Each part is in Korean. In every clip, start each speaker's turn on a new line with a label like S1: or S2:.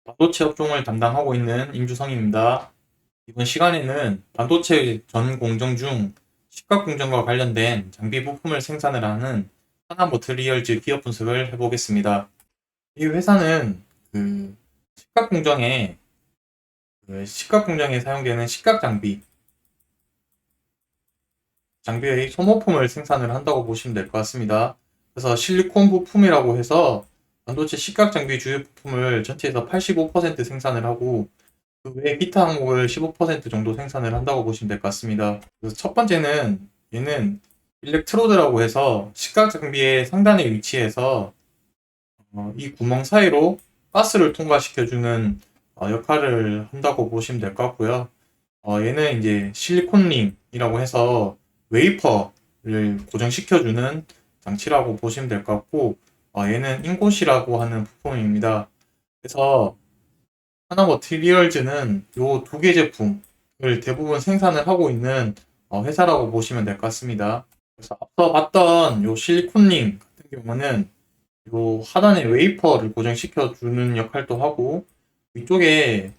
S1: 반도체 업종을 담당하고 있는 임주성입니다. 이번 시간에는 반도체 전 공정 중 시각 공정과 관련된 장비 부품을 생산을 하는 하나머트리얼즈 기업 분석을 해보겠습니다. 이 회사는 시각 공정에 시각 공정에 사용되는 시각 장비의 소모품을 생산을 한다고 보시면 될 것 같습니다. 그래서 실리콘 부품이라고 해서 반도체 시각 장비 주요 부품을 전체에서 85% 생산을 하고 그 외에 기타 항목을 15% 정도 생산을 한다고 보시면 될 것 같습니다. 그래서 첫 번째는 얘는 일렉트로드라고 해서 시각 장비의 상단에 위치해서 이 구멍 사이로 가스를 통과시켜주는 역할을 한다고 보시면 될 것 같고요. 얘는 이제 실리콘링이라고 해서 웨이퍼를 고정시켜주는 장치라고 보시면 될 것 같고, 얘는 인곳이라고 하는 부품입니다. 그래서 하나머티리얼즈는 요 두 개 제품을 대부분 생산을 하고 있는 회사라고 보시면 될 것 같습니다. 그래서 앞서 봤던 요 실리콘링 같은 경우는 요 하단에 웨이퍼를 고정시켜주는 역할도 하고 위쪽에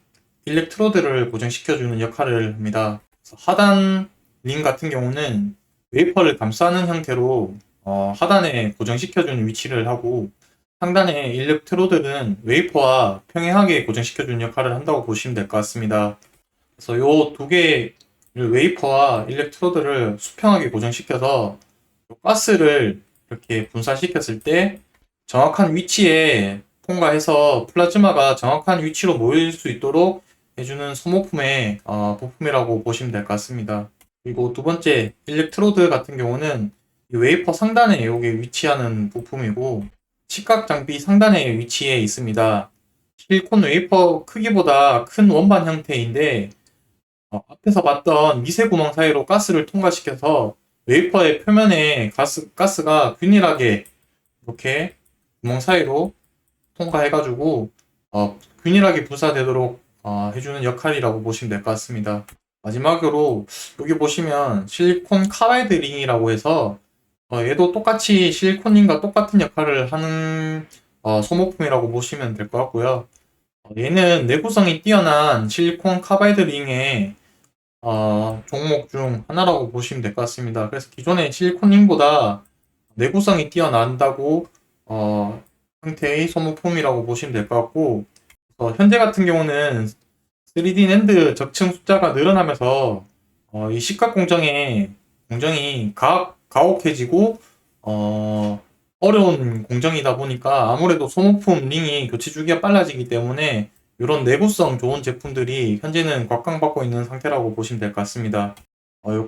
S1: 일렉트로드를 고정시켜주는 역할을 합니다. 그래서 하단 링 같은 경우는 웨이퍼를 감싸는 형태로 하단에 고정시켜주는 위치를 하고 상단의 일렉트로드는 웨이퍼와 평행하게 고정시켜주는 역할을 한다고 보시면 될 것 같습니다. 그래서 이 두 개의 웨이퍼와 일렉트로드를 수평하게 고정시켜서 가스를 이렇게 분산시켰을 때 정확한 위치에 통과해서 플라즈마가 정확한 위치로 모일 수 있도록 해주는 소모품의 부품이라고 보시면 될 것 같습니다. 그리고 두 번째 일렉트로드 같은 경우는 이 웨이퍼 상단에 여기 위치하는 부품이고 시각 장비 상단에 위치해 있습니다. 실리콘 웨이퍼 크기보다 큰 원반 형태인데 앞에서 봤던 미세 구멍 사이로 가스를 통과시켜서 웨이퍼의 표면에 가스가 균일하게 이렇게 구멍 사이로 통과해가지고 균일하게 분사되도록 해주는 역할이라고 보시면 될 것 같습니다. 마지막으로 여기 보시면 실리콘 카바이드 링이라고 해서 얘도 똑같이 실리콘링과 똑같은 역할을 하는 소모품이라고 보시면 될 것 같고요. 얘는 내구성이 뛰어난 실리콘 카바이드 링의 종목 중 하나라고 보시면 될 것 같습니다. 그래서 기존의 실리콘링보다 내구성이 뛰어난다고 형태의 소모품이라고 보시면 될 것 같고 현재 같은 경우는 3D 낸드 적층 숫자가 늘어나면서 이 시각 공정이 가혹해지고 어려운 공정이다 보니까 아무래도 소모품 링이 교체 주기가 빨라지기 때문에 이런 내구성 좋은 제품들이 현재는 곽강받고 있는 상태라고 보시면 될 것 같습니다. 이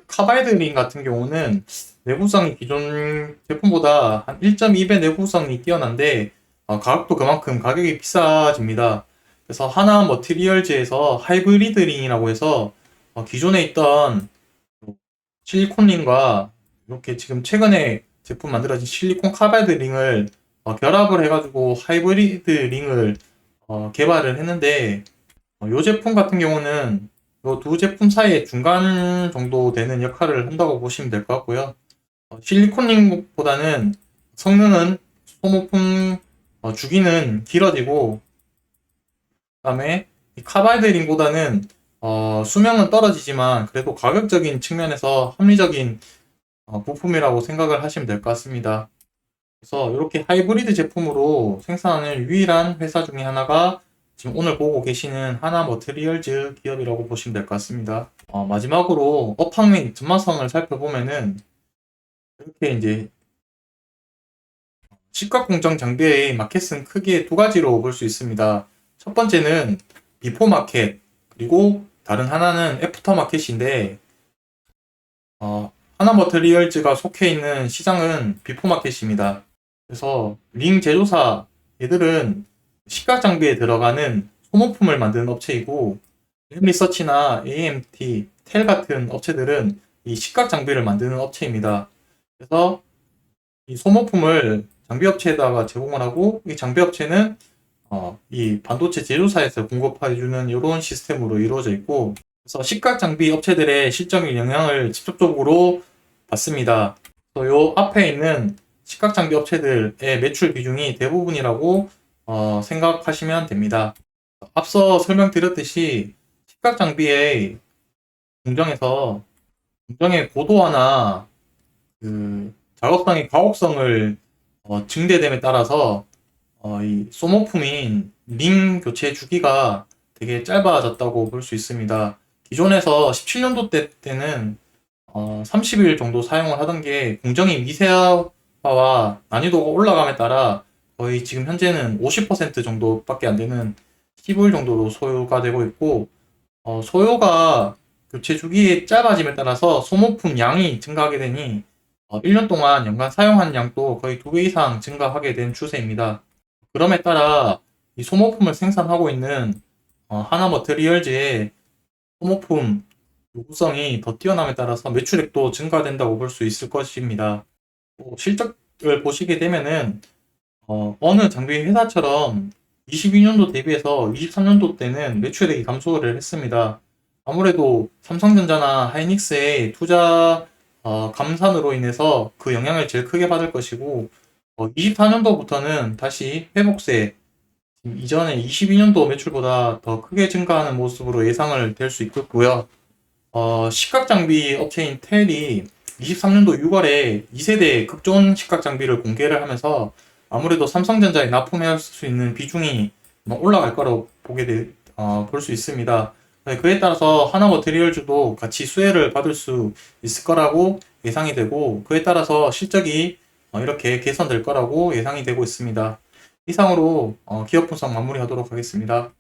S1: 카바이드 링 같은 경우는 내구성이 기존 제품보다 한 1.2배 내구성이 뛰어난데 가격도 그만큼 가격이 비싸집니다. 그래서 하나 머티리얼즈에서 하이브리드 링이라고 해서 기존에 있던 실리콘 링과 이렇게 지금 최근에 제품 만들어진 실리콘 카바이드 링을 결합을 해가지고 하이브리드 링을 개발을 했는데 이 제품 같은 경우는 이 두 제품 사이에 중간 정도 되는 역할을 한다고 보시면 될 것 같고요. 실리콘링보다는 성능은 소모품 주기는 길어지고 그다음에 이 카바이드 링보다는 수명은 떨어지지만 그래도 가격적인 측면에서 합리적인 부품이라고 생각을 하시면 될 것 같습니다. 그래서 이렇게 하이브리드 제품으로 생산하는 유일한 회사 중에 하나가 지금 오늘 보고 계시는 하나 머티리얼즈 기업이라고 보시면 될 것 같습니다. 마지막으로 업황 및 전망성을 살펴보면은 이렇게 이제 시각 공정 장비의 마켓은 크게 두 가지로 볼 수 있습니다. 첫 번째는 비포 마켓, 그리고 다른 하나는 애프터 마켓인데, 하나 머티리얼즈가 속해 있는 시장은 비포 마켓입니다. 그래서 링 제조사 얘들은 시각 장비에 들어가는 소모품을 만드는 업체이고, 램리서치나 AMT, 텔 같은 업체들은 이 시각 장비를 만드는 업체입니다. 그래서 이 소모품을 장비 업체에다가 제공을 하고 이 장비 업체는 이 반도체 제조사에서 공급해주는 이런 시스템으로 이루어져 있고 그래서 시각 장비 업체들의 실적인 영향을 직접적으로 받습니다. 그래서 요 앞에 있는 시각 장비 업체들의 매출 비중이 대부분이라고 생각하시면 됩니다. 앞서 설명드렸듯이 식각 장비의 공정의 고도화나 작업성의 가혹성을 증대됨에 따라서 이 소모품인 링 교체 주기가 되게 짧아졌다고 볼 수 있습니다. 기존에서 17년도 때는 30일 정도 사용을 하던 게 공정이 미세화와 난이도가 올라감에 따라 거의 지금 현재는 50% 정도밖에 안 되는 15일 정도로 소요가 되고 있고, 소요가 교체 주기의 짧아짐에 따라서 소모품 양이 증가하게 되니 1년 동안 연간 사용한 양도 거의 2배 이상 증가하게 된 추세입니다. 그럼에 따라 이 소모품을 생산하고 있는 하나 머티리얼즈의 소모품 요구성이 더 뛰어남에 따라서 매출액도 증가된다고 볼 수 있을 것입니다. 실적을 보시게 되면은 어느 장비 회사처럼 22년도 대비해서 23년도 때는 매출액이 감소를 했습니다. 아무래도 삼성전자나 하이닉스의 투자 감산으로 인해서 그 영향을 제일 크게 받을 것이고, 24년도부터는 다시 회복세, 이전에 22년도 매출보다 더 크게 증가하는 모습으로 예상을 될 수 있겠고요. 식각 장비 업체인 텔이 23년도 6월에 2세대 극존 식각 장비를 공개를 하면서 아무래도 삼성전자에 납품할 수 있는 비중이 올라갈 거라고 볼 수 있습니다. 네, 그에 따라서 하나 머티리얼즈도 같이 수혜를 받을 수 있을 거라고 예상이 되고, 그에 따라서 실적이 이렇게 개선될 거라고 예상이 되고 있습니다. 이상으로 기업 분석 마무리하도록 하겠습니다.